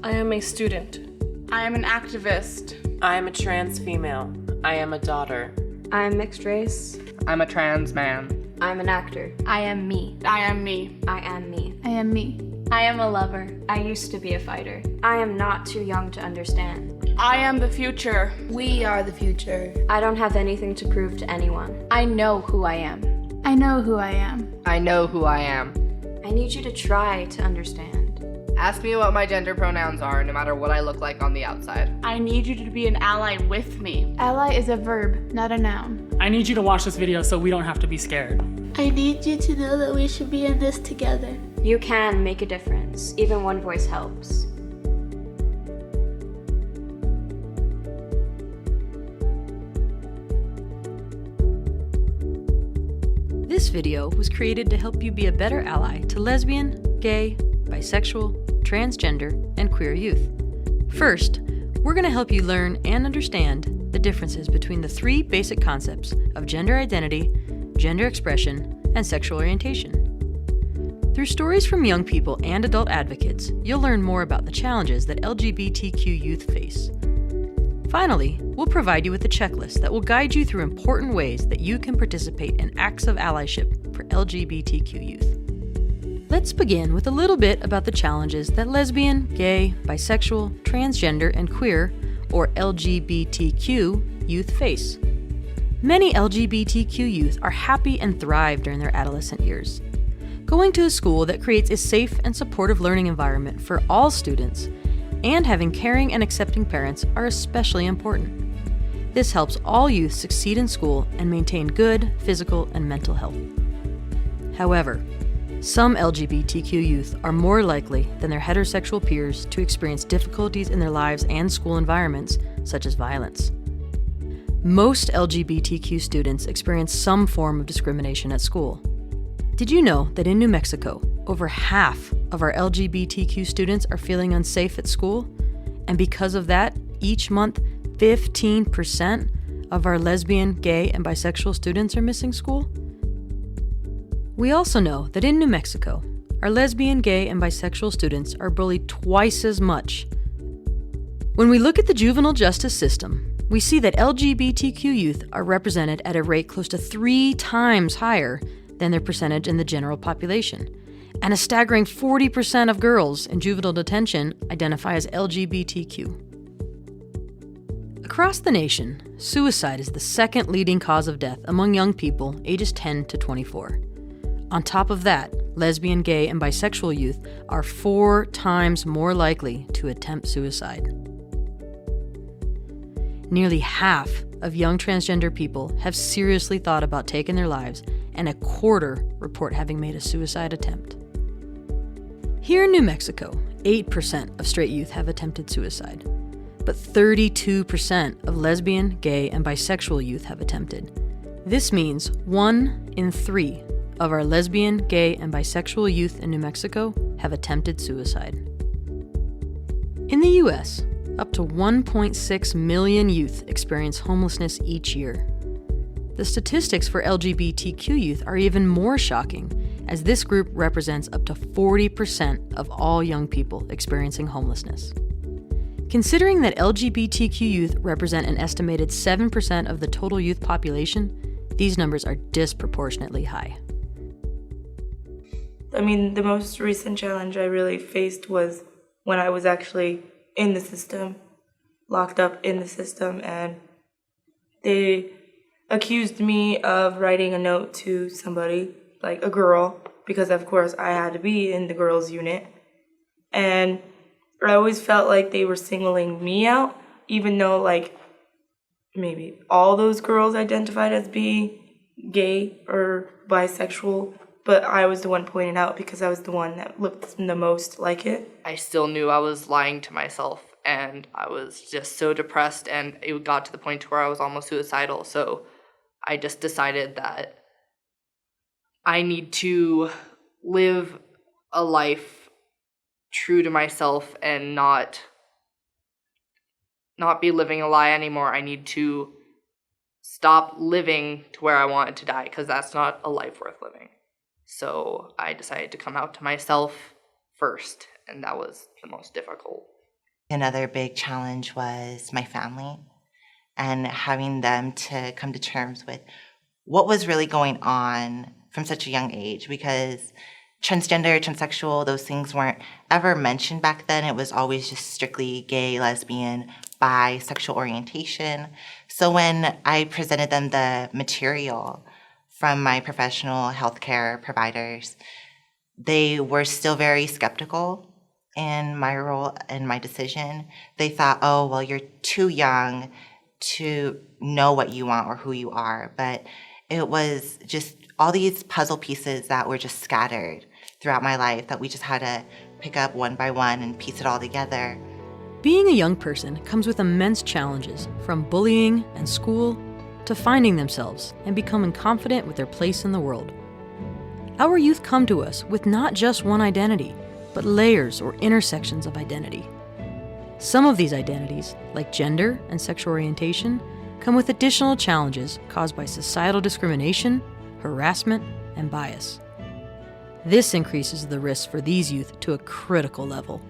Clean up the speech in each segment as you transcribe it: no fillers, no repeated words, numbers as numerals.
I am a student. I am an activist. I am a trans female. I am a daughter. I am mixed race. I'm a trans man. I'm an actor. I am me. I am me. I am me. I am me. I am a lover. I used to be a fighter. I am not too young to understand. I am the future. We are the future. I don't have anything to prove to anyone. I know who I am. I know who I am. I know who I am. I need you to try to understand. Ask me what my gender pronouns are, no matter what I look like on the outside. I need you to be an ally with me. Ally is a verb, not a noun. I need you to watch this video so we don't have to be scared. I need you to know that we should be in this together. You can make a difference. Even one voice helps. This video was created to help you be a better ally to lesbian, gay, bisexual, transgender, and queer youth. First, we're going to help you learn and understand the differences between the three basic concepts of gender identity, gender expression, and sexual orientation. Through stories from young people and adult advocates, you'll learn more about the challenges that LGBTQ youth face. Finally, we'll provide you with a checklist that will guide you through important ways that you can participate in acts of allyship for LGBTQ youth. Let's begin with a little bit about the challenges that lesbian, gay, bisexual, transgender, and queer, or LGBTQ, youth face. Many LGBTQ youth are happy and thrive during their adolescent years. Going to a school that creates a safe and supportive learning environment for all students and having caring and accepting parents are especially important. This helps all youth succeed in school and maintain good physical and mental health. However, some LGBTQ youth are more likely than their heterosexual peers to experience difficulties in their lives and school environments, such as violence. Most LGBTQ students experience some form of discrimination at school. Did you know that in New Mexico, over half of our LGBTQ students are feeling unsafe at school? And because of that, each month, 15% of our lesbian, gay, and bisexual students are missing school? We also know that in New Mexico, our lesbian, gay, and bisexual students are bullied twice as much. When we look at the juvenile justice system, we see that LGBTQ youth are represented at a rate close to 3 times higher than their percentage in the general population. And a staggering 40% of girls in juvenile detention identify as LGBTQ. Across the nation, suicide is the second leading cause of death among young people ages 10 to 24. On top of that, lesbian, gay, and bisexual youth are 4 times more likely to attempt suicide. Nearly half of young transgender people have seriously thought about taking their lives, and a quarter report having made a suicide attempt. Here in New Mexico, 8% of straight youth have attempted suicide, but 32% of lesbian, gay, and bisexual youth have attempted. This means 1 in 3 of our lesbian, gay, and bisexual youth in New Mexico have attempted suicide. In the US, up to 1.6 million youth experience homelessness each year. The statistics for LGBTQ youth are even more shocking, as this group represents up to 40% of all young people experiencing homelessness. Considering that LGBTQ youth represent an estimated 7% of the total youth population, these numbers are disproportionately high. I mean, the most recent challenge I really faced was when I was actually in the system, locked up in the system, and they accused me of writing a note to somebody, like a girl, because of course I had to be in the girls' unit. And I always felt like they were singling me out, even though like maybe all those girls identified as being gay or bisexual, but I was the one pointed out because I was the one that looked the most like it. I still knew I was lying to myself, and I was just so depressed, and it got to the point where I was almost suicidal. So I just decided that I need to live a life true to myself and not be living a lie anymore. I need to stop living to where I wanted to die, because that's not a life worth living. So I decided to come out to myself first, and that was the most difficult Another big challenge was my family and having them to come to terms with what was really going on from such a young age, because transgender, transsexual, those things weren't ever mentioned back then. It was always just strictly gay, lesbian, bi, sexual orientation. So when I presented them the material from my professional healthcare providers, they were still very skeptical in my role and my decision. They thought, oh, well, you're too young to know what you want or who you are. But it was just all these puzzle pieces that were just scattered throughout my life that we just had to pick up one by one and piece it all together. Being a young person comes with immense challenges, from bullying and school to finding themselves and becoming confident with their place in the world. Our youth come to us with not just one identity, but layers or intersections of identity. Some of these identities, like gender and sexual orientation, come with additional challenges caused by societal discrimination, harassment, and bias. This increases the risk for these youth to a critical level.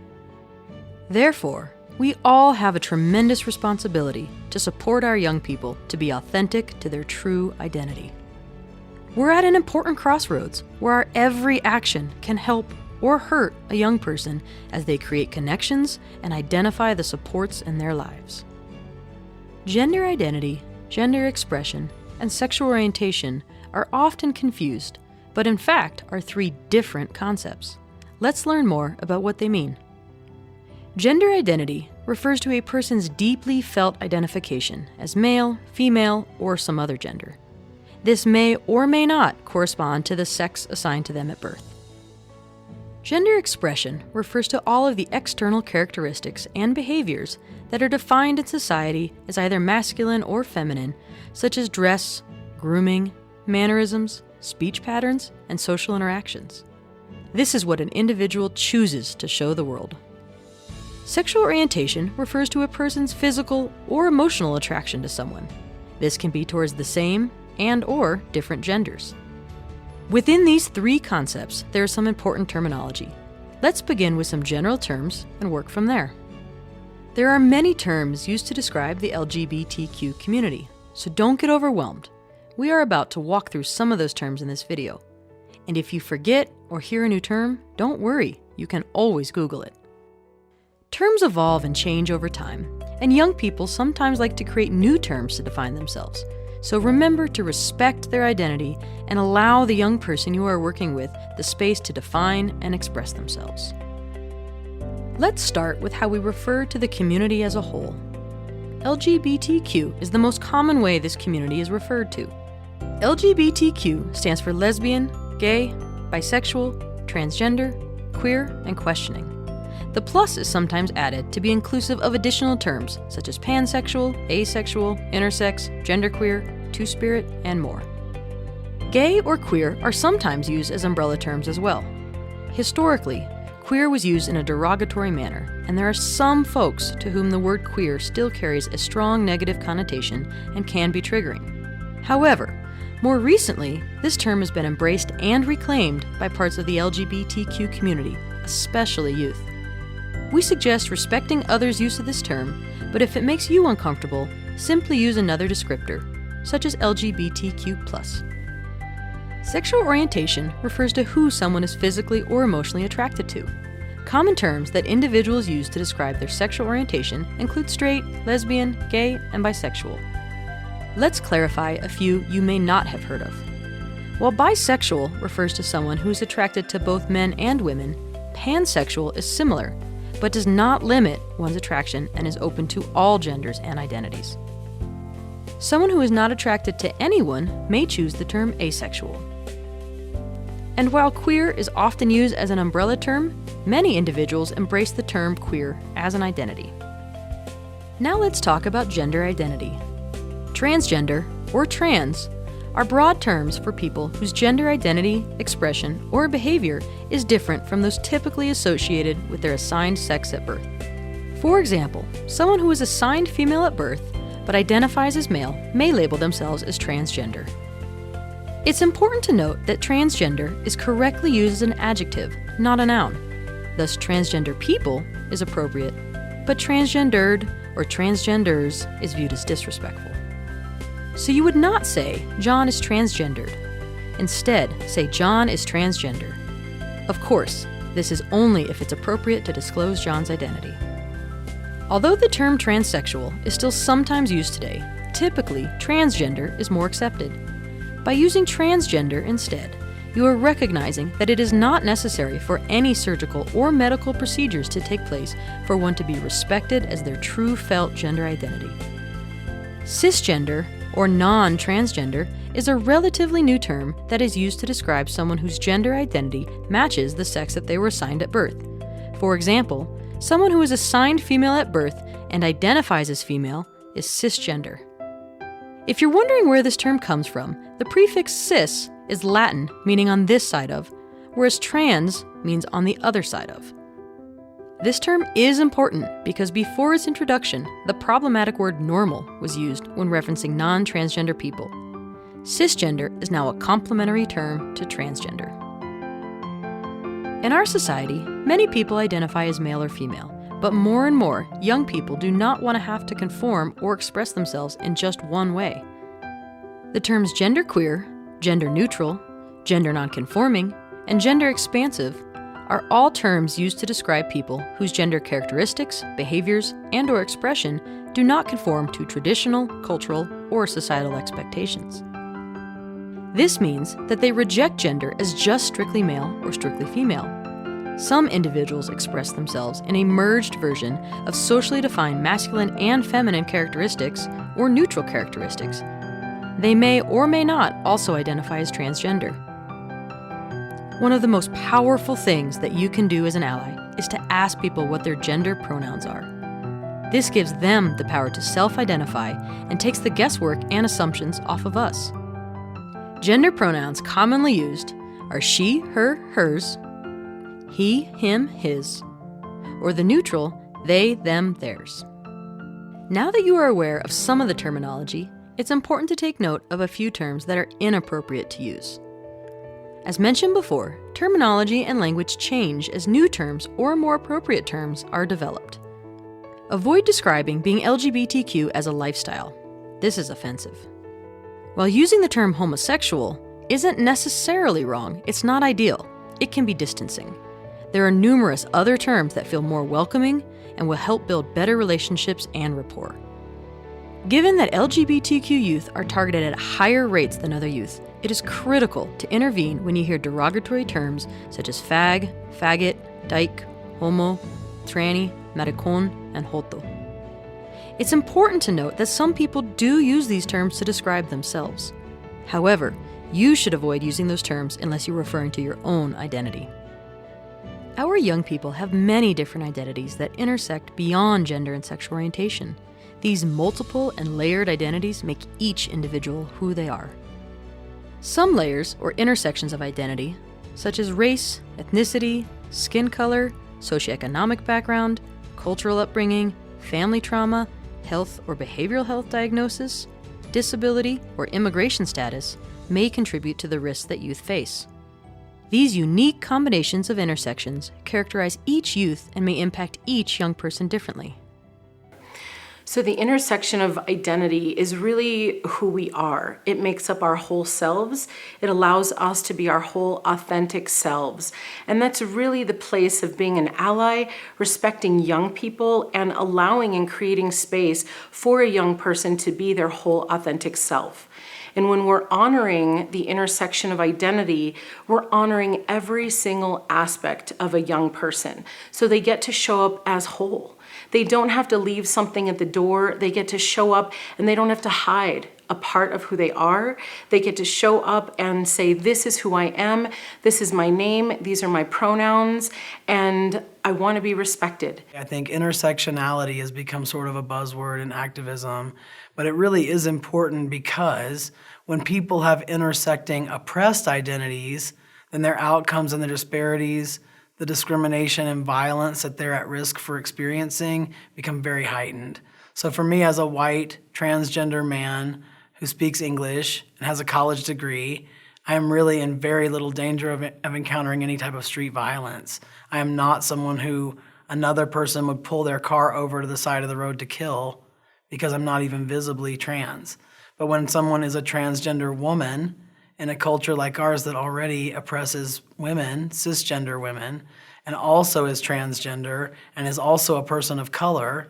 Therefore, we all have a tremendous responsibility to support our young people to be authentic to their true identity. We're at an important crossroads where our every action can help or hurt a young person as they create connections and identify the supports in their lives. Gender identity, gender expression, and sexual orientation are often confused, but in fact are three different concepts. Let's learn more about what they mean. Gender identity refers to a person's deeply felt identification as male, female, or some other gender. This may or may not correspond to the sex assigned to them at birth. Gender expression refers to all of the external characteristics and behaviors that are defined in society as either masculine or feminine, such as dress, grooming, mannerisms, speech patterns, and social interactions. This is what an individual chooses to show the world. Sexual orientation refers to a person's physical or emotional attraction to someone. This can be towards the same and/or different genders. Within these three concepts, there is some important terminology. Let's begin with some general terms and work from there. There are many terms used to describe the LGBTQ community, so don't get overwhelmed. We are about to walk through some of those terms in this video. And if you forget or hear a new term, don't worry, you can always Google it. Terms evolve and change over time, and young people sometimes like to create new terms to define themselves. So remember to respect their identity and allow the young person you are working with the space to define and express themselves. Let's start with how we refer to the community as a whole. LGBTQ is the most common way this community is referred to. LGBTQ stands for lesbian, gay, bisexual, transgender, queer, and questioning. The plus is sometimes added to be inclusive of additional terms such as pansexual, asexual, intersex, genderqueer, two-spirit, and more. Gay or queer are sometimes used as umbrella terms as well. Historically, queer was used in a derogatory manner, and there are some folks to whom the word queer still carries a strong negative connotation and can be triggering. However, more recently, this term has been embraced and reclaimed by parts of the LGBTQ community, especially youth. We suggest respecting others' use of this term, but if it makes you uncomfortable, simply use another descriptor, such as LGBTQ+. Sexual orientation refers to who someone is physically or emotionally attracted to. Common terms that individuals use to describe their sexual orientation include straight, lesbian, gay, and bisexual. Let's clarify a few you may not have heard of. While bisexual refers to someone who is attracted to both men and women, pansexual is similar, but does not limit one's attraction and is open to all genders and identities. Someone who is not attracted to anyone may choose the term asexual. And while queer is often used as an umbrella term, many individuals embrace the term queer as an identity. Now let's talk about gender identity. Transgender, or trans, are broad terms for people whose gender identity, expression, or behavior is different from those typically associated with their assigned sex at birth. For example, someone who is assigned female at birth but identifies as male may label themselves as transgender. It's important to note that transgender is correctly used as an adjective, not a noun. Thus, transgender people is appropriate, but transgendered or transgenders is viewed as disrespectful. So you would not say, John is transgendered. Instead, say John is transgender. Of course, this is only if it's appropriate to disclose John's identity. Although the term transsexual is still sometimes used today, typically transgender is more accepted. By using transgender instead, you are recognizing that it is not necessary for any surgical or medical procedures to take place for one to be respected as their true felt gender identity. Cisgender, or non-transgender, is a relatively new term that is used to describe someone whose gender identity matches the sex that they were assigned at birth. For example, someone who is assigned female at birth and identifies as female is cisgender. If you're wondering where this term comes from, the prefix cis is Latin, meaning on this side of, whereas trans means on the other side of. This term is important because before its introduction, the problematic word normal was used when referencing non-transgender people. Cisgender is now a complementary term to transgender. In our society, many people identify as male or female, but more and more young people do not want to have to conform or express themselves in just one way. The terms genderqueer, gender neutral, gender nonconforming, and gender expansive are all terms used to describe people whose gender characteristics, behaviors, and/or expression do not conform to traditional, cultural, or societal expectations. This means that they reject gender as just strictly male or strictly female. Some individuals express themselves in a merged version of socially defined masculine and feminine characteristics or neutral characteristics. They may or may not also identify as transgender. One of the most powerful things that you can do as an ally is to ask people what their gender pronouns are. This gives them the power to self-identify and takes the guesswork and assumptions off of us. Gender pronouns commonly used are she, her, hers, he, him, his, or the neutral they, them, theirs. Now that you are aware of some of the terminology, it's important to take note of a few terms that are inappropriate to use. As mentioned before, terminology and language change as new terms or more appropriate terms are developed. Avoid describing being LGBTQ as a lifestyle. This is offensive. While using the term homosexual isn't necessarily wrong, it's not ideal. It can be distancing. There are numerous other terms that feel more welcoming and will help build better relationships and rapport. Given that LGBTQ youth are targeted at higher rates than other youth, it is critical to intervene when you hear derogatory terms such as fag, faggot, dyke, homo, tranny, maricon, and joto. It's important to note that some people do use these terms to describe themselves. However, you should avoid using those terms unless you're referring to your own identity. Our young people have many different identities that intersect beyond gender and sexual orientation. These multiple and layered identities make each individual who they are. Some layers or intersections of identity, such as race, ethnicity, skin color, socioeconomic background, cultural upbringing, family trauma, health or behavioral health diagnosis, disability, or immigration status, may contribute to the risks that youth face. These unique combinations of intersections characterize each youth and may impact each young person differently. So the intersection of identity is really who we are. It makes up our whole selves. It allows us to be our whole authentic selves. And that's really the place of being an ally, respecting young people, and allowing and creating space for a young person to be their whole authentic self. And when we're honoring the intersection of identity, we're honoring every single aspect of a young person. So they get to show up as whole. They don't have to leave something at the door. They get to show up and they don't have to hide a part of who they are. They get to show up and say, this is who I am, this is my name, these are my pronouns, and I want to be respected. I think intersectionality has become sort of a buzzword in activism, but it really is important because when people have intersecting oppressed identities, then their outcomes and the disparities, the discrimination and violence that they're at risk for experiencing become very heightened. So for me as a white transgender man who speaks English and has a college degree, I am really in very little danger of encountering any type of street violence. I am not someone who another person would pull their car over to the side of the road to kill because I'm not even visibly trans. But when someone is a transgender woman in a culture like ours that already oppresses women, cisgender women, and also is transgender and is also a person of color,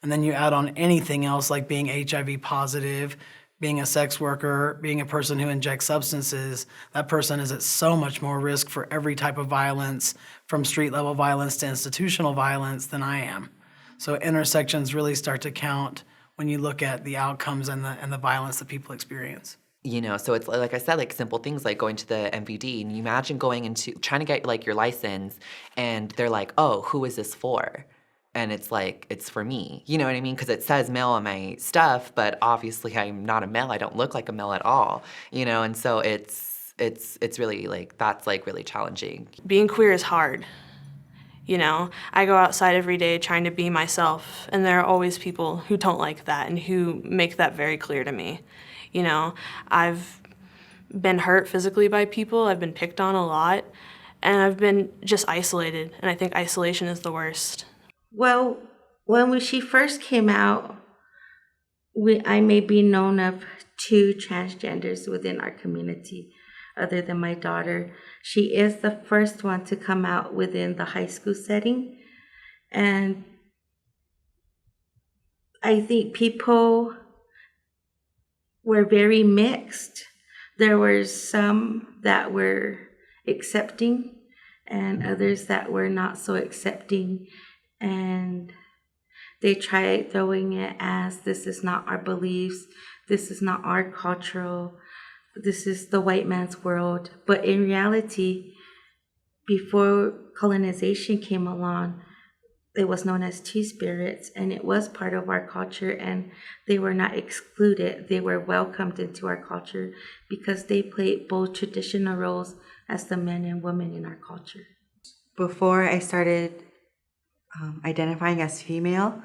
and then you add on anything else like being HIV positive, being a sex worker, being a person who injects substances, that person is at so much more risk for every type of violence, from street level violence to institutional violence, than I am. So intersections really start to count when you look at the outcomes and the violence that people experience. You know, so it's like I said, like simple things like going to the MVD, and you imagine going into trying to get like your license, and they're like, "Oh, who is this for?" And it's like, it's for me. You know what I mean? Because it says male on my stuff, but obviously I'm not a male. I don't look like a male at all. You know, and so it's really like, that's like really challenging. Being queer is hard. You know, I go outside every day trying to be myself, and there are always people who don't like that and who make that very clear to me. You know, I've been hurt physically by people, I've been picked on a lot, and I've been just isolated, and I think isolation is the worst. Well, when she first came out, I may be known of 2 transgenders within our community, other than my daughter. She is the first one to come out within the high school setting. And I think people were very mixed. There were some that were accepting and others that were not so accepting. And they tried throwing it as, this is not our beliefs, this is not our cultural, this is the white man's world. But in reality, before colonization came along, it was known as Two-Spirits, and it was part of our culture, and they were not excluded. They were welcomed into our culture because they played both traditional roles as the men and women in our culture. Before I started identifying as female,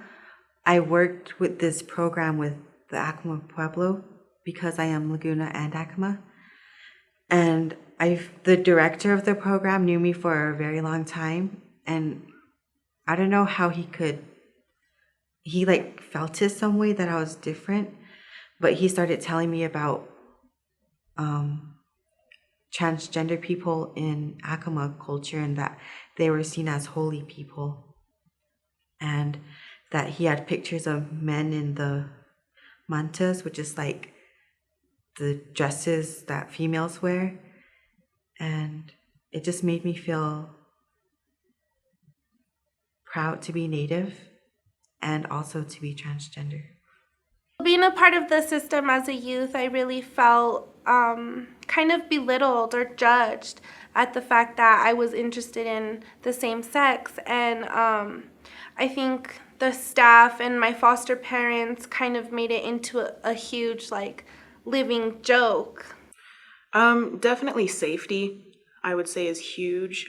I worked with this program with the Acoma Pueblo because I am Laguna and Acoma. And the director of the program knew me for a very long time, and I don't know how he like felt it some way that I was different, but he started telling me about transgender people in Acoma culture and that they were seen as holy people. And that he had pictures of men in the mantas, which is like the dresses that females wear. And it just made me feel proud to be Native and also to be transgender. Being a part of the system as a youth, I really felt kind of belittled or judged at the fact that I was interested in the same sex. And I think the staff and my foster parents kind of made it into a huge, like, living joke. Definitely safety, I would say, is huge,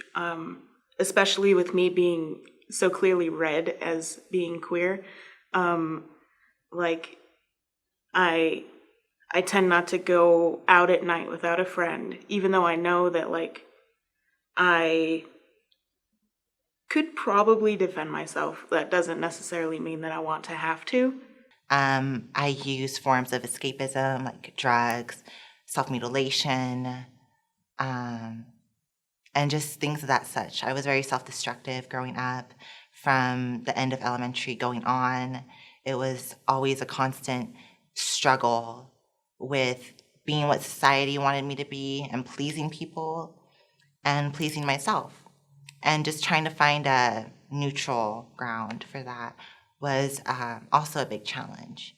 especially with me being so clearly read as being queer. Like, I tend not to go out at night without a friend, even though I know that, like, I could probably defend myself. That doesn't necessarily mean that I want to have to. I use forms of escapism like drugs, self-mutilation, and just things of that such. I was very self-destructive growing up. From the end of elementary going on, it was always a constant struggle with being what society wanted me to be and pleasing people and pleasing myself. And just trying to find a neutral ground for that was also a big challenge.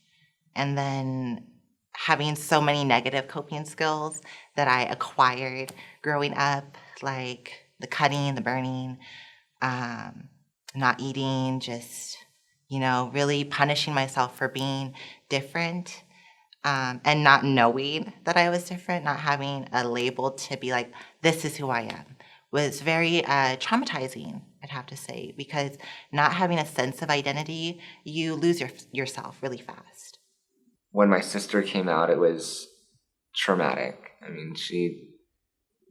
And then having so many negative coping skills that I acquired growing up, like the cutting, the burning, not eating, just, really punishing myself for being different, and not knowing that I was different, not having a label to be like, this is who I am, was very traumatizing, I'd have to say, because not having a sense of identity, you lose yourself really fast. When my sister came out, it was traumatic. I mean, she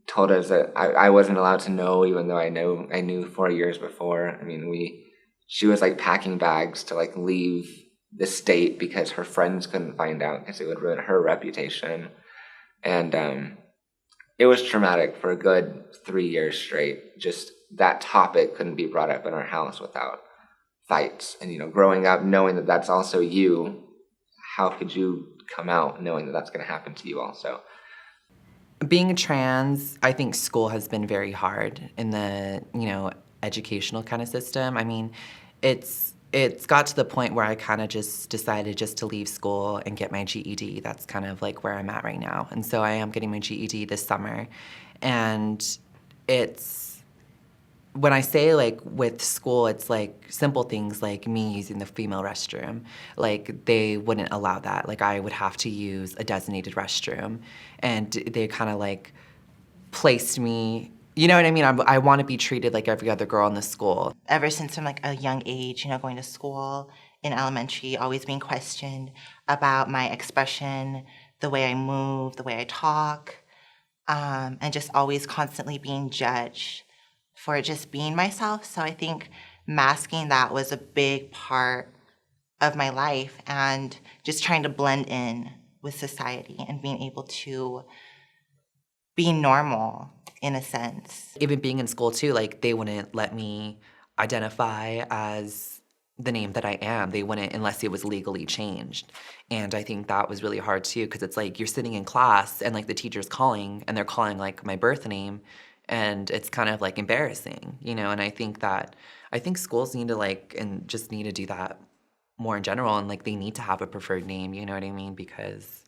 told us that I wasn't allowed to know, even though I knew 4 years before. I mean, she was like packing bags to like leave the state because her friends couldn't find out because it would ruin her reputation. And it was traumatic for a good 3 years straight. Just that topic couldn't be brought up in our house without fights. And, you know, growing up knowing that that's also you, how could you come out knowing that that's going to happen to you also? Being trans, I think school has been very hard in the, you know, educational kind of system. I mean, it's got to the point where I kind of just decided just to leave school and get my GED. That's kind of like where I'm at right now. And so I am getting my GED this summer. And it's, when I say like with school, it's like simple things like me using the female restroom. Like they wouldn't allow that. Like I would have to use a designated restroom. And they kind of like placed me, you know what I mean? I want to be treated like every other girl in the school. Ever since from like a young age, you know, going to school in elementary, always being questioned about my expression, the way I move, the way I talk, and just always constantly being judged for just being myself. So I think masking that was a big part of my life and just trying to blend in with society and being able to be normal in a sense. Even being in school too, like they wouldn't let me identify as the name that I am. They wouldn't unless it was legally changed. And I think that was really hard too, because it's like you're sitting in class and like the teacher's calling and they're calling like my birth name, and it's kind of like embarrassing, you know. And I think schools need to like, and just need to do that more in general, and like they need to have a preferred name, you know what I mean? Because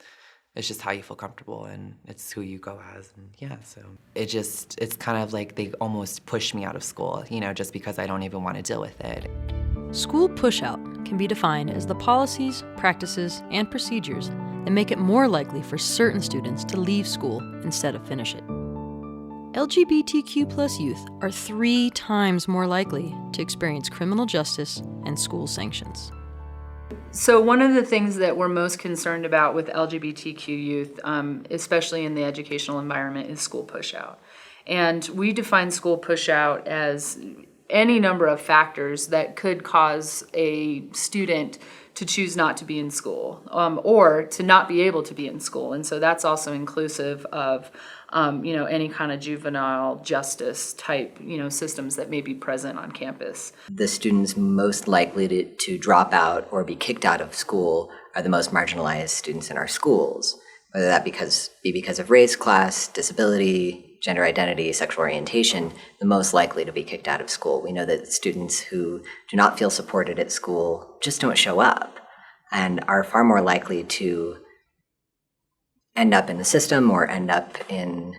it's just how you feel comfortable and it's who you go as. And yeah, so it's kind of like they almost push me out of school, you know, just because I don't even want to deal with it. School pushout can be defined as the policies, practices, and procedures that make it more likely for certain students to leave school instead of finish it. LGBTQ+ youth are 3 times more likely to experience criminal justice and school sanctions. So one of the things that we're most concerned about with LGBTQ youth, especially in the educational environment, is school pushout. And we define school pushout as any number of factors that could cause a student to choose not to be in school, or to not be able to be in school. And so that's also inclusive of any kind of juvenile justice type, systems that may be present on campus. The students most likely to drop out or be kicked out of school are the most marginalized students in our schools, whether that be because of race, class, disability, gender identity, sexual orientation. The most likely to be kicked out of school. We know that students who do not feel supported at school just don't show up and are far more likely to end up in the system or end up in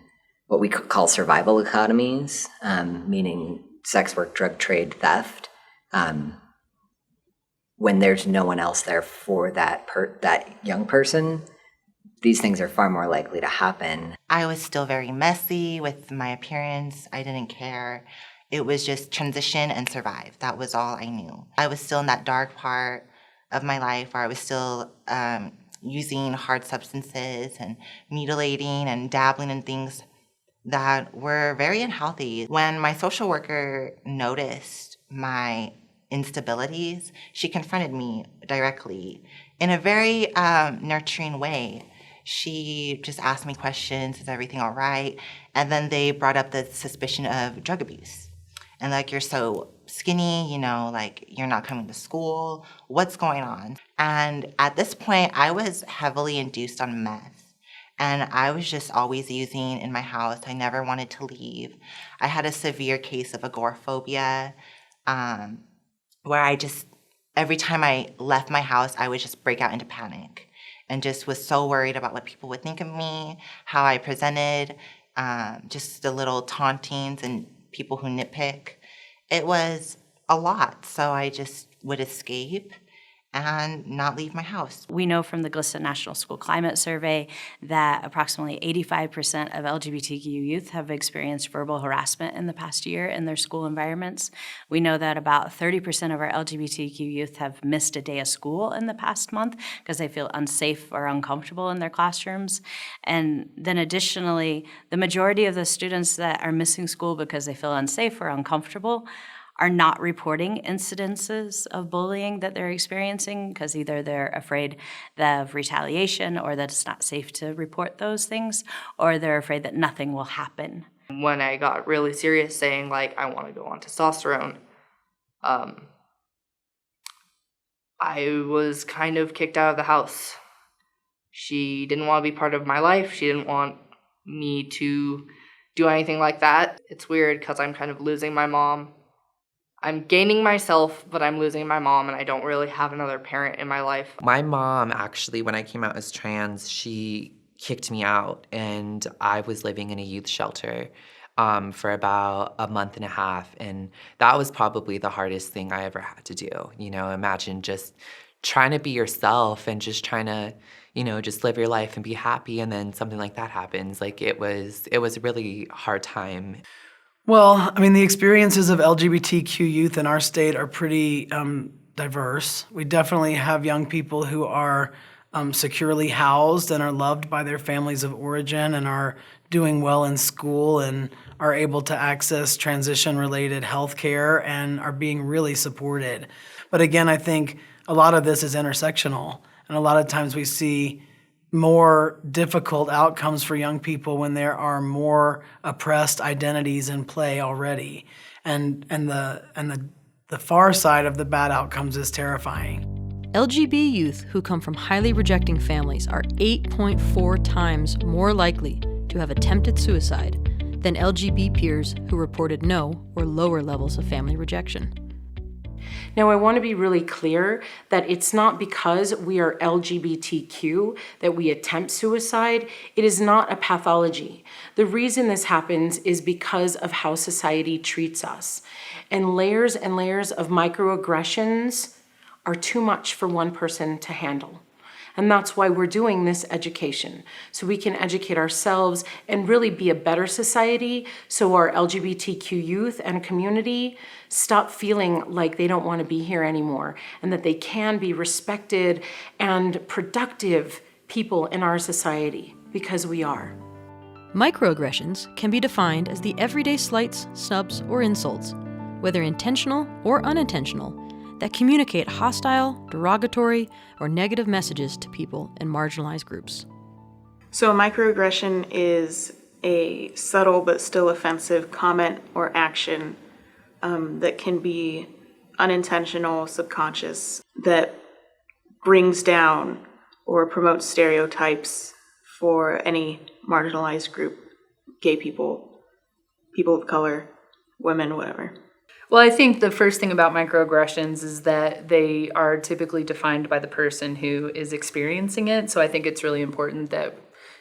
what we call survival economies, meaning sex work, drug trade, theft, when there's no one else there for that young person. These things are far more likely to happen. I was still very messy with my appearance. I didn't care. It was just transition and survive. That was all I knew. I was still in that dark part of my life where I was still using hard substances and mutilating and dabbling in things that were very unhealthy. When my social worker noticed my instabilities, she confronted me directly in a very nurturing way. She just asked me questions, is everything all right? And then they brought up the suspicion of drug abuse. And like, you're so skinny, you're not coming to school, what's going on? And at this point, I was heavily induced on meth. And I was just always using in my house. I never wanted to leave. I had a severe case of agoraphobia, where every time I left my house, I would just break out into panic and just was so worried about what people would think of me, how I presented, just the little tauntings and people who nitpick. It was a lot, so I just would escape and not leave my house. We know from the GLSEN National School Climate Survey that approximately 85% of LGBTQ youth have experienced verbal harassment in the past year in their school environments. We know that about 30% of our LGBTQ youth have missed a day of school in the past month because they feel unsafe or uncomfortable in their classrooms. And then additionally, the majority of the students that are missing school because they feel unsafe or uncomfortable are not reporting incidences of bullying that they're experiencing because either they're afraid of retaliation or that it's not safe to report those things, or they're afraid that nothing will happen. When I got really serious saying, like, I want to go on testosterone, I was kind of kicked out of the house. She didn't want to be part of my life. She didn't want me to do anything like that. It's weird because I'm kind of losing my mom. I'm gaining myself, but I'm losing my mom, and I don't really have another parent in my life. My mom, actually, when I came out as trans, she kicked me out, and I was living in a youth shelter for about a month and a half, and that was probably the hardest thing I ever had to do. You know, imagine just trying to be yourself and just trying to, you know, just live your life and be happy, and then something like that happens. Like, it was a really hard time. Well, I mean, the experiences of LGBTQ youth in our state are pretty diverse. We definitely have young people who are securely housed and are loved by their families of origin and are doing well in school and are able to access transition-related health care and are being really supported. But again, I think a lot of this is intersectional, and a lot of times we see more difficult outcomes for young people when there are more oppressed identities in play already. And the far side of the bad outcomes is terrifying. LGB youth who come from highly rejecting families are 8.4 times more likely to have attempted suicide than LGB peers who reported no or lower levels of family rejection. Now, I want to be really clear that it's not because we are LGBTQ that we attempt suicide. It is not a pathology. The reason this happens is because of how society treats us. And layers of microaggressions are too much for one person to handle. And that's why we're doing this education, so we can educate ourselves and really be a better society, so our LGBTQ youth and community stop feeling like they don't want to be here anymore, and that they can be respected and productive people in our society, because we are. Microaggressions can be defined as the everyday slights, snubs, or insults, whether intentional or unintentional, that communicate hostile, derogatory, or negative messages to people in marginalized groups. So a microaggression is a subtle but still offensive comment or action that can be unintentional, subconscious, that brings down or promotes stereotypes for any marginalized group, gay people, people of color, women, whatever. Well, I think the first thing about microaggressions is that they are typically defined by the person who is experiencing it. So I think it's really important that,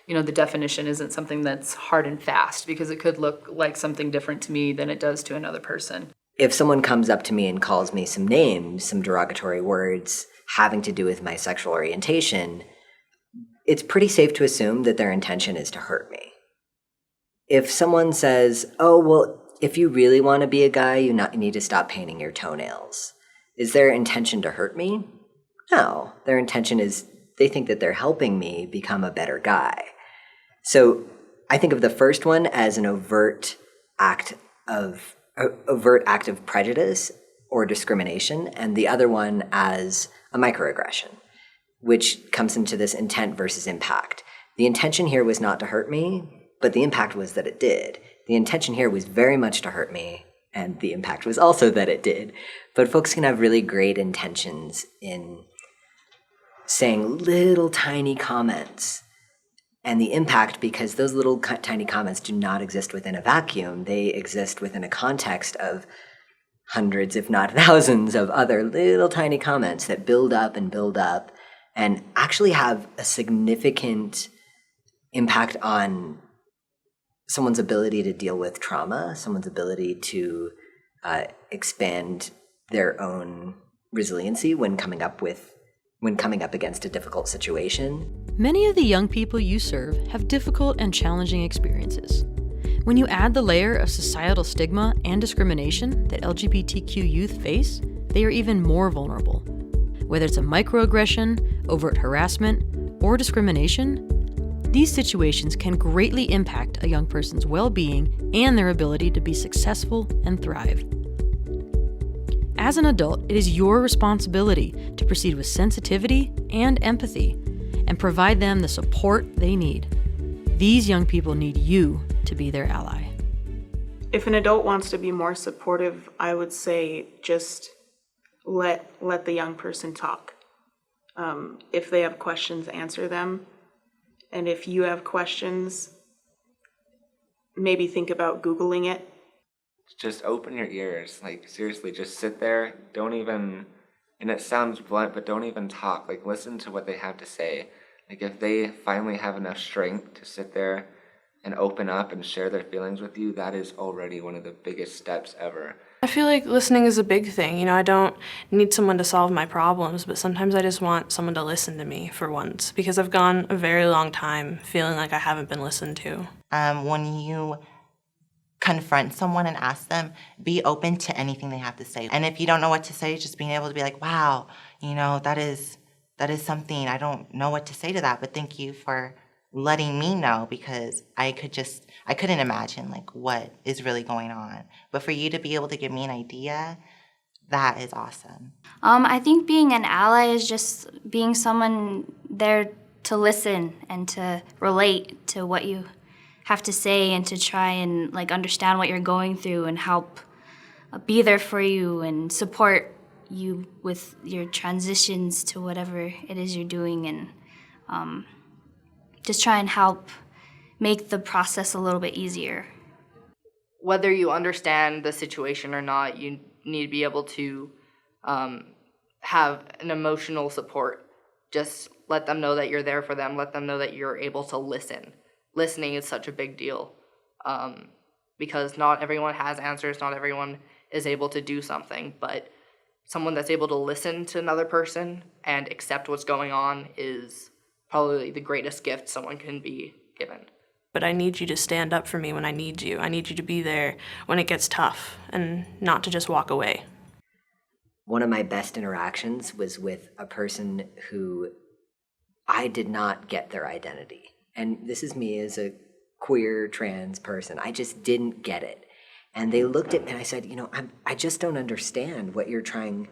you know, the definition isn't something that's hard and fast, because it could look like something different to me than it does to another person. If someone comes up to me and calls me some names, some derogatory words having to do with my sexual orientation, it's pretty safe to assume that their intention is to hurt me. If someone says, oh, well, if you really want to be a guy, you need to stop painting your toenails. Is their intention to hurt me? No. Their intention is they think that they're helping me become a better guy. So I think of the first one as an overt act of prejudice or discrimination, and the other one as a microaggression, which comes into this intent versus impact. The intention here was not to hurt me, but the impact was that it did. The intention here was very much to hurt me, and the impact was also that it did. But folks can have really great intentions in saying little tiny comments, and the impact, because those little tiny comments do not exist within a vacuum, they exist within a context of hundreds, if not thousands, of other little tiny comments that build up and actually have a significant impact on someone's ability to deal with trauma, someone's ability to expand their own resiliency when coming up against a difficult situation. Many of the young people you serve have difficult and challenging experiences. When you add the layer of societal stigma and discrimination that LGBTQ youth face, they are even more vulnerable. Whether it's a microaggression, overt harassment, or discrimination, these situations can greatly impact a young person's well-being and their ability to be successful and thrive. As an adult, it is your responsibility to proceed with sensitivity and empathy and provide them the support they need. These young people need you to be their ally. If an adult wants to be more supportive, I would say just let the young person talk. If they have questions, answer them. And if you have questions, maybe think about Googling it. Just open your ears. Like, seriously, just sit there. Don't even, and it sounds blunt, but don't even talk. Like, listen to what they have to say. Like, if they finally have enough strength to sit there and open up and share their feelings with you, that is already one of the biggest steps ever. I feel like listening is a big thing. You know, I don't need someone to solve my problems, but sometimes I just want someone to listen to me for once, because I've gone a very long time feeling like I haven't been listened to. When you confront someone and ask them, be open to anything they have to say. And if you don't know what to say, just being able to be like, wow, you know, that is something, I don't know what to say to that, but thank you for letting me know, because I couldn't imagine like what is really going on. But for you to be able to give me an idea, that is awesome. I think being an ally is just being someone there to listen and to relate to what you have to say and to try and like understand what you're going through and help be there for you and support you with your transitions to whatever it is you're doing, and just try and help make the process a little bit easier. Whether you understand the situation or not, you need to be able to have an emotional support. Just let them know that you're there for them. Let them know that you're able to listen. Listening is such a big deal, because not everyone has answers, not everyone is able to do something, but someone that's able to listen to another person and accept what's going on is probably the greatest gift someone can be given. But I need you to stand up for me when I need you. I need you to be there when it gets tough and not to just walk away. One of my best interactions was with a person who I did not get their identity. And this is me as a queer trans person. I just didn't get it. And they looked at me and I said, you know, I just don't understand what you're trying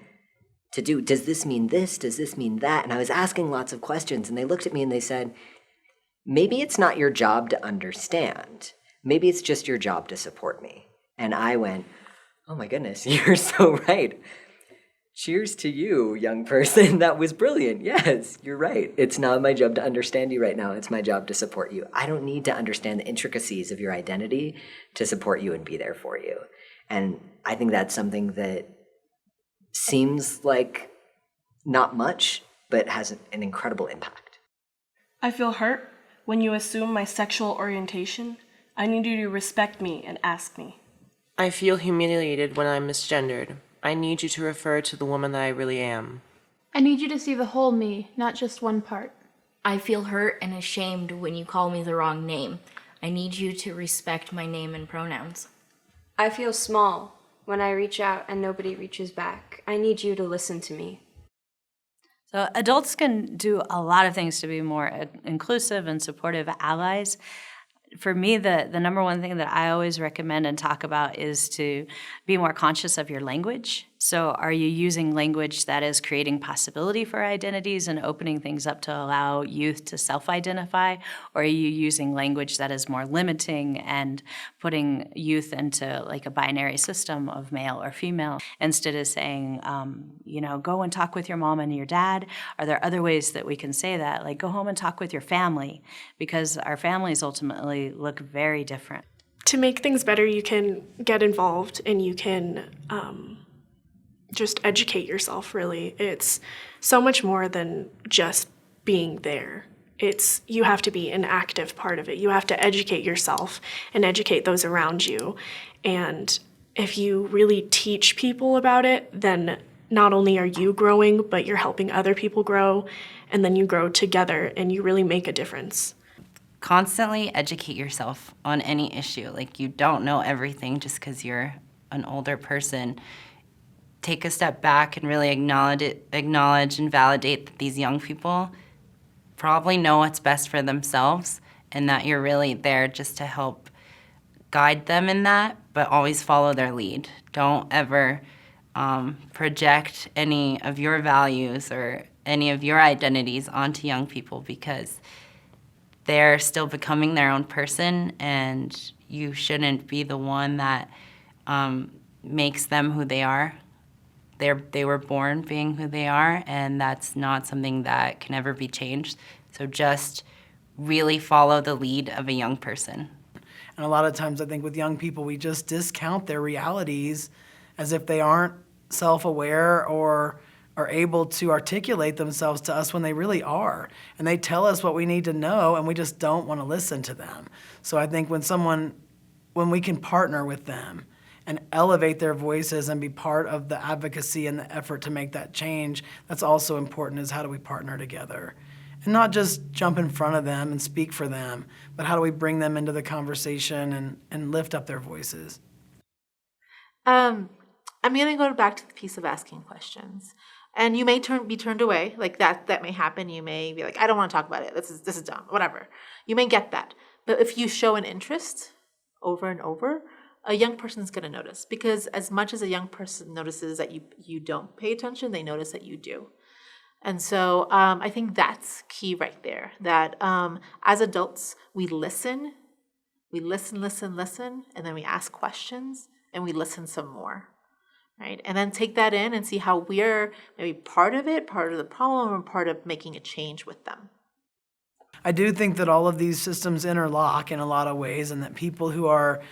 to do. Does this mean this? Does this mean that? And I was asking lots of questions, and they looked at me and they said, maybe it's not your job to understand. Maybe it's just your job to support me. And I went, oh my goodness, you're so right. Cheers to you, young person. That was brilliant. Yes, you're right. It's not my job to understand you right now. It's my job to support you. I don't need to understand the intricacies of your identity to support you and be there for you. And I think that's something that seems like not much, but has an incredible impact. I feel hurt when you assume my sexual orientation. I need you to respect me and ask me. I feel humiliated when I'm misgendered. I need you to refer to the woman that I really am. I need you to see the whole me, not just one part. I feel hurt and ashamed when you call me the wrong name. I need you to respect my name and pronouns. I feel small when I reach out and nobody reaches back. I need you to listen to me. So adults can do a lot of things to be more inclusive and supportive allies. For me, the number one thing that I always recommend and talk about is to be more conscious of your language. So are you using language that is creating possibility for identities and opening things up to allow youth to self-identify? Or are you using language that is more limiting and putting youth into like a binary system of male or female instead of saying, go and talk with your mom and your dad? Are there other ways that we can say that? Like go home and talk with your family, because our families ultimately look very different. To make things better, you can get involved and you can just educate yourself, really. It's so much more than just being there. You have to be an active part of it. You have to educate yourself and educate those around you. And if you really teach people about it, then not only are you growing, but you're helping other people grow, and then you grow together and you really make a difference. Constantly educate yourself on any issue. Like, you don't know everything just because you're an older person. Take a step back and really acknowledge and validate that these young people probably know what's best for themselves, and that you're really there just to help guide them in that, but always follow their lead. Don't ever project any of your values or any of your identities onto young people, because they're still becoming their own person, and you shouldn't be the one that makes them who they are. They were born being who they are, and that's not something that can ever be changed. So just really follow the lead of a young person. And a lot of times I think with young people, we just discount their realities as if they aren't self-aware or are able to articulate themselves to us when they really are. And they tell us what we need to know, and we just don't want to listen to them. So I think when we can partner with them and elevate their voices and be part of the advocacy and the effort to make that change, that's also important, is how do we partner together? And not just jump in front of them and speak for them, but how do we bring them into the conversation and lift up their voices? I'm going to go back to the piece of asking questions. And you may be turned away, like that may happen. You may be like, I don't want to talk about it. This is dumb, whatever. You may get that. But if you show an interest over and over, a young person's going to notice. Because as much as a young person notices that you don't pay attention, they notice that you do. And so I think that's key right there, that as adults, we listen, and then we ask questions, and we listen some more, right? And then take that in and see how we're maybe part of it, part of the problem, or part of making a change with them. I do think that all of these systems interlock in a lot of ways, and that people who are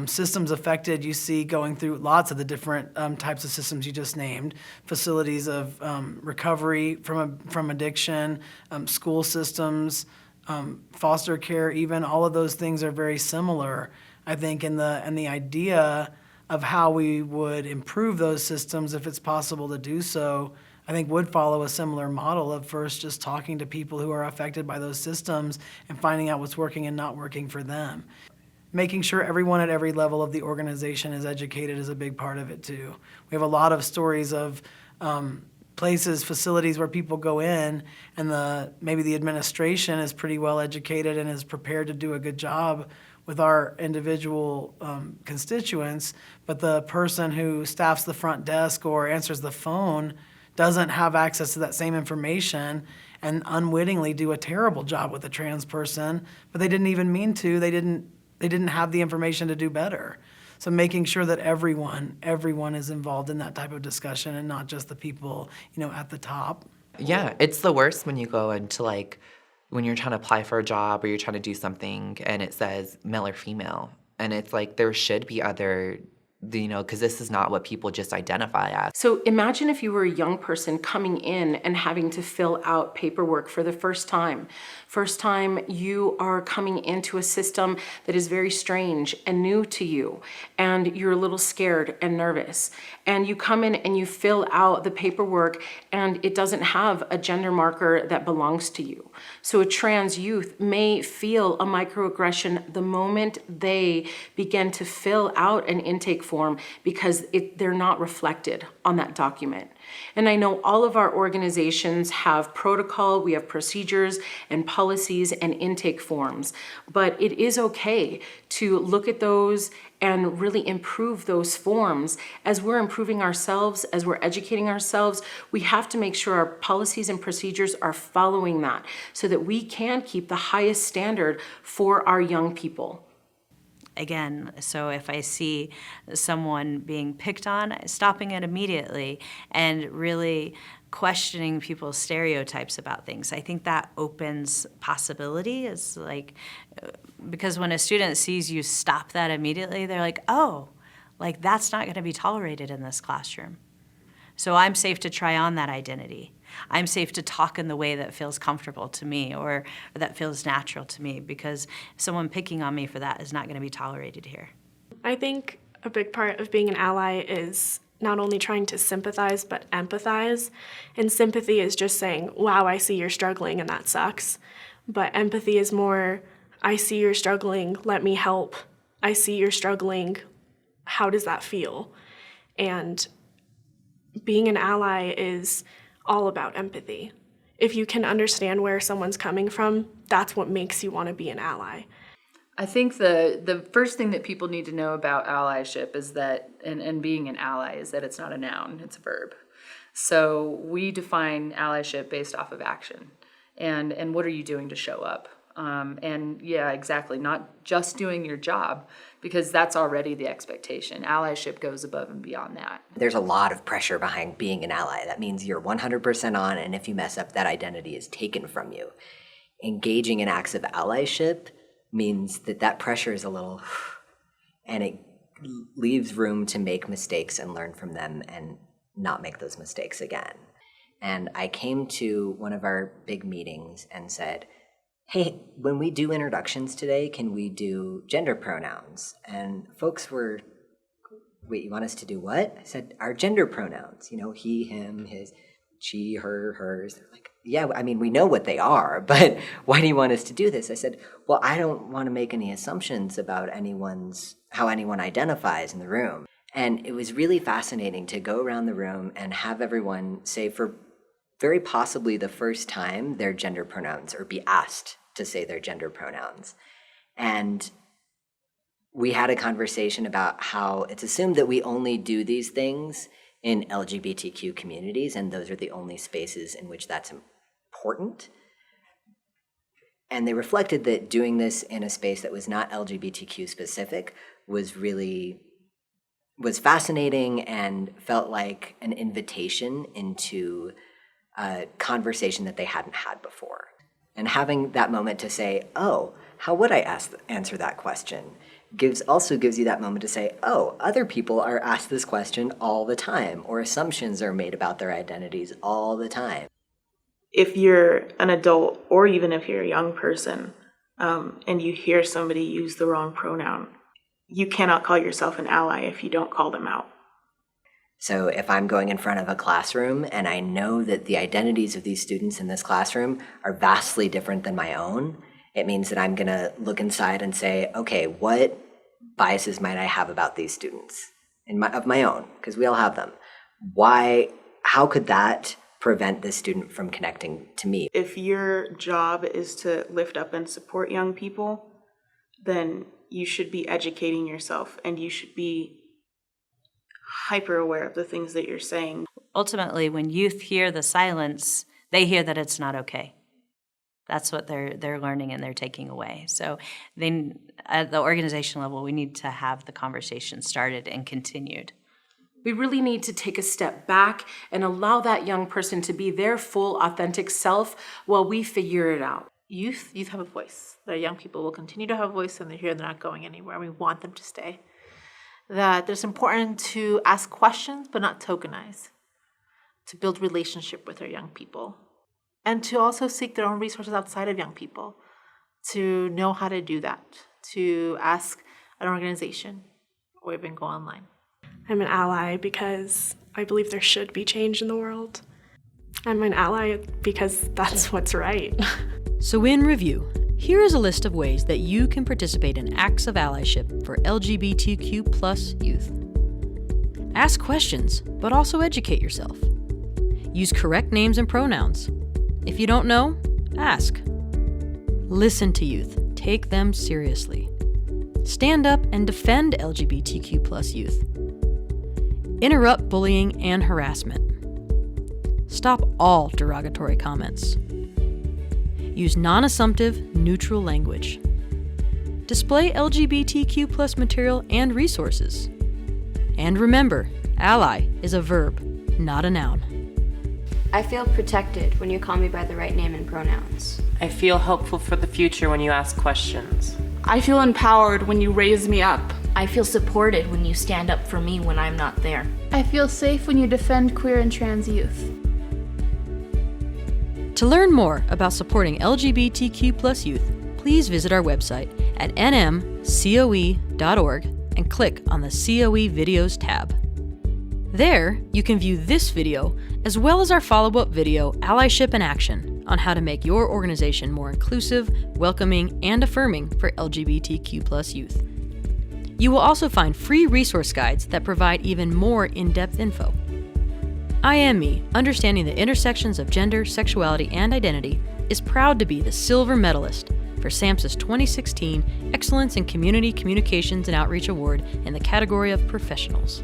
systems affected, you see going through lots of the different types of systems you just named, facilities of recovery from addiction, school systems, foster care, even all of those things are very similar, I think, in the idea of how we would improve those systems, if it's possible to do so, I think would follow a similar model of first just talking to people who are affected by those systems and finding out what's working and not working for them. Making sure everyone at every level of the organization is educated is a big part of it too. We have a lot of stories of places, facilities where people go in and maybe the administration is pretty well educated and is prepared to do a good job with our individual constituents, but the person who staffs the front desk or answers the phone doesn't have access to that same information and unwittingly do a terrible job with a trans person, but they didn't even mean to. They didn't have the information to do better. So making sure that everyone is involved in that type of discussion and not just the people, at the top. Yeah, it's the worst when you go into when you're trying to apply for a job or you're trying to do something and it says male or female. And it's like there should be other, because this is not what people just identify as. So imagine if you were a young person coming in and having to fill out paperwork for the first time. First time you are coming into a system that is very strange and new to you, and you're a little scared and nervous. And you come in and you fill out the paperwork and it doesn't have a gender marker that belongs to you. So a trans youth may feel a microaggression the moment they begin to fill out an intake form because they're not reflected on that document. And I know all of our organizations have protocol, we have procedures and policies and intake forms, but it is okay to look at those and really improve those forms. As we're improving ourselves, as we're educating ourselves, we have to make sure our policies and procedures are following that so that we can keep the highest standard for our young people. Again, so if I see someone being picked on, stopping it immediately and really questioning people's stereotypes about things. I think that opens possibility. Is because when a student sees you stop that immediately, they're like, oh, that's not going to be tolerated in this classroom. So I'm safe to try on that identity. I'm safe to talk in the way that feels comfortable to me or that feels natural to me, because someone picking on me for that is not going to be tolerated here. I think a big part of being an ally is not only trying to sympathize, but empathize. And sympathy is just saying, wow, I see you're struggling and that sucks. But empathy is more, I see you're struggling, let me help. I see you're struggling, how does that feel? And being an ally is all about empathy. If you can understand where someone's coming from, that's what makes you want to be an ally. I think the first thing that people need to know about allyship is that, and being an ally, is that it's not a noun, it's a verb. So we define allyship based off of action. And what are you doing to show up? And yeah, exactly, not just doing your job, because that's already the expectation. Allyship goes above and beyond that. There's a lot of pressure behind being an ally. That means you're 100% on, and if you mess up, that identity is taken from you. Engaging in acts of allyship means that pressure is a little, and it leaves room to make mistakes and learn from them and not make those mistakes again. And I came to one of our big meetings and said, hey, when we do introductions today, can we do gender pronouns? And folks were, wait, you want us to do what? I said, our gender pronouns, he, him, his, she, her, hers. They're like, yeah, I mean, we know what they are, but why do you want us to do this? I said, well, I don't want to make any assumptions about how anyone identifies in the room. And it was really fascinating to go around the room and have everyone say for very possibly the first time their gender pronouns, or be asked to say their gender pronouns. And we had a conversation about how it's assumed that we only do these things in LGBTQ communities, and those are the only spaces in which that's important. And they reflected that doing this in a space that was not LGBTQ specific was fascinating and felt like an invitation into a conversation that they hadn't had before. And having that moment to say, oh, how would I answer that question? Also gives you that moment to say, oh, other people are asked this question all the time, or assumptions are made about their identities all the time. If you're an adult, or even if you're a young person, and you hear somebody use the wrong pronoun, you cannot call yourself an ally if you don't call them out. So if I'm going in front of a classroom and I know that the identities of these students in this classroom are vastly different than my own, it means that I'm going to look inside and say, okay, what biases might I have about these students of my own? Because we all have them. How could that prevent this student from connecting to me? If your job is to lift up and support young people, then you should be educating yourself, and you should be hyper aware of the things that you're saying. Ultimately, when youth hear the silence, they hear that it's not okay. That's what they're learning and they're taking away. So then at the organization level, we need to have the conversation started and continued. We really need to take a step back and allow that young person to be their full, authentic self while we figure it out. Youth have a voice. The young people will continue to have a voice, and they're here, they're not going anywhere. We want them to stay. That it's important to ask questions, but not tokenize. To build relationship with our young people. And to also seek their own resources outside of young people. To know how to do that. To ask an organization or even go online. I'm an ally because I believe there should be change in the world. I'm an ally because that's what's right. So in review, here is a list of ways that you can participate in acts of allyship for LGBTQ+ youth. Ask questions, but also educate yourself. Use correct names and pronouns. If you don't know, ask. Listen to youth. Take them seriously. Stand up and defend LGBTQ+ youth. Interrupt bullying and harassment. Stop all derogatory comments. Use non-assumptive, neutral language. Display LGBTQ+ material and resources. And remember, ally is a verb, not a noun. I feel protected when you call me by the right name and pronouns. I feel helpful for the future when you ask questions. I feel empowered when you raise me up. I feel supported when you stand up for me when I'm not there. I feel safe when you defend queer and trans youth. To learn more about supporting LGBTQ+ youth, please visit our website at nmcoe.org and click on the COE Videos tab. There, you can view this video as well as our follow-up video, Allyship in Action, on how to make your organization more inclusive, welcoming, and affirming for LGBTQ+ youth. You will also find free resource guides that provide even more in-depth info. I Am Me, Understanding the Intersections of Gender, Sexuality, and Identity is proud to be the silver medalist for SAMHSA's 2016 Excellence in Community Communications and Outreach Award in the category of Professionals.